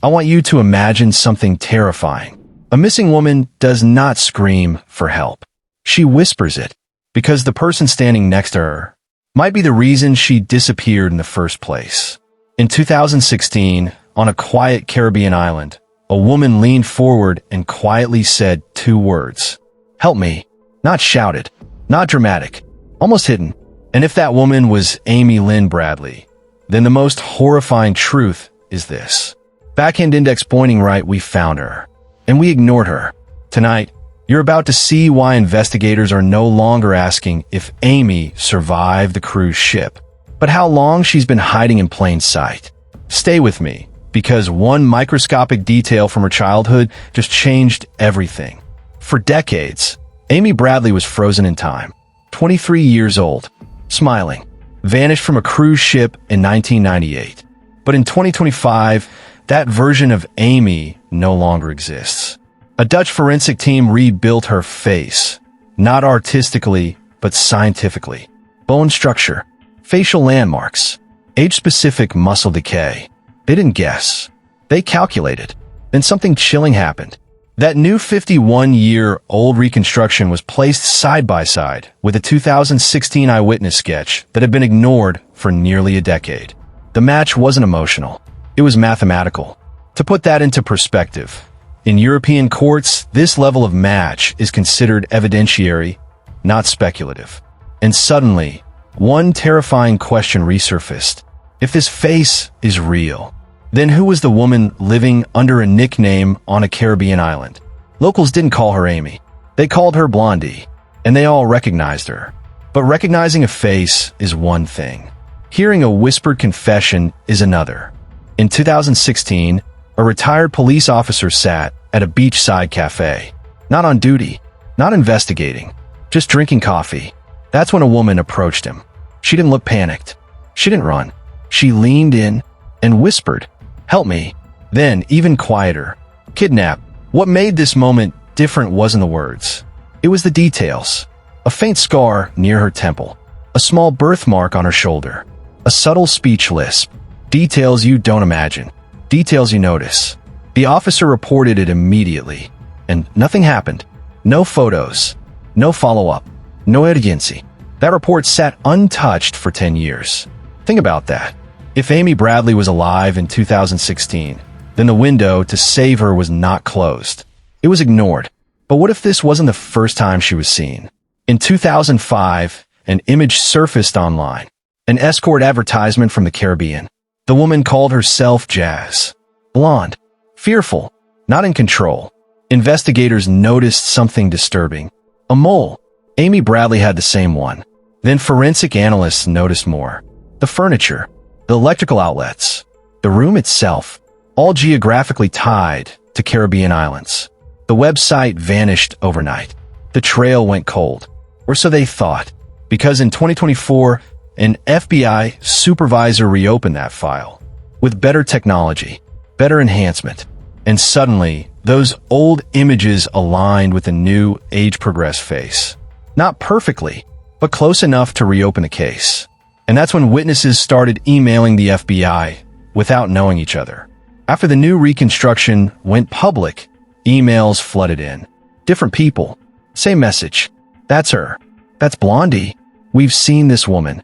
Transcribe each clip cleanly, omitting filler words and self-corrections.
I want you to imagine something terrifying. A missing woman does not scream for help. She whispers it, because the person standing next to her might be the reason she disappeared in the first place. In 2016, on a quiet Caribbean island, a woman leaned forward and quietly said 2 words. Help me. Not shouted, not dramatic, almost hidden. And if that woman was Lynn Bradley, then the most horrifying truth is this. Backhand index pointing right, we found her. And we ignored her. Tonight, you're about to see why investigators are no longer asking if Amy survived the cruise ship, but how long she's been hiding in plain sight. Stay with me, because one microscopic detail from her childhood just changed everything. For decades, Amy Bradley was frozen in time, 23 years old, smiling, vanished from a cruise ship in 1998. But in 2025, that version of Amy no longer exists. A Dutch forensic team rebuilt her face, not artistically, but scientifically. Bone structure, facial landmarks, age-specific muscle decay. They didn't guess. They calculated. Then something chilling happened. That new 51-year-old reconstruction was placed side by side with a 2016 eyewitness sketch that had been ignored for nearly a decade. The match wasn't emotional. It was mathematical. To put that into perspective, in European courts, this level of match is considered evidentiary, not speculative. And suddenly, one terrifying question resurfaced. If this face is real, then who was the woman living under a nickname on a Caribbean island? Locals didn't call her Amy. They called her Blondie, and they all recognized her. But recognizing a face is one thing. Hearing a whispered confession is another. In 2016, a retired police officer sat at a beachside café, not on duty, not investigating, just drinking coffee. That's when a woman approached him. She didn't look panicked. She didn't run. She leaned in and whispered, "Help me." Then, even quieter, "Kidnap." What made this moment different wasn't the words. It was the details. A faint scar near her temple, a small birthmark on her shoulder, a subtle speech lisp. Details you don't imagine. Details you notice. The officer reported it immediately, and nothing happened. No photos, no follow-up, no urgency. That report sat untouched for 10 years. Think about that. If Amy Bradley was alive in 2016, then the window to save her was not closed. It was ignored. But what if this wasn't the first time she was seen? In 2005, an image surfaced online, an escort advertisement from the Caribbean. The woman called herself Jazz. Blonde. Fearful. Not in control. Investigators noticed something disturbing. A mole. Amy Bradley had the same one. Then forensic analysts noticed more. The furniture. The electrical outlets. The room itself. All geographically tied to Caribbean islands. The website vanished overnight. The trail went cold. Or so they thought. Because in 2024, an FBI supervisor reopened that file with better technology, better enhancement, and suddenly those old images aligned with a new age-progressed face. Not perfectly, but close enough to reopen the case. And that's when witnesses started emailing the FBI without knowing each other. After the new reconstruction went public, emails flooded in. Different people, same message. That's her. That's Blondie. We've seen this woman.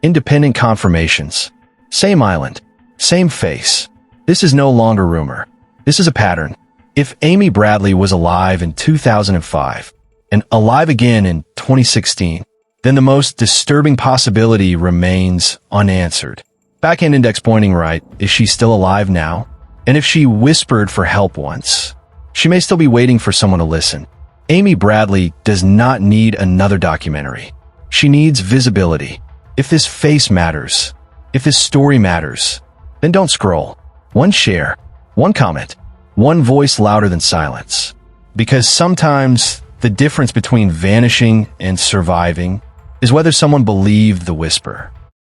Independent confirmations. Same island. Same face. This is no longer rumor. This is a pattern. If Amy Bradley was alive in 2005 and alive again in 2016, then the most disturbing possibility remains unanswered. Backhand index pointing right, is she still alive now? And if she whispered for help once, she may still be waiting for someone to listen. Amy Bradley does not need another documentary. She needs visibility. If this face matters, if this story matters, then don't scroll. One share, one comment, one voice louder than silence. Because sometimes the difference between vanishing and surviving is whether someone believed the whisper.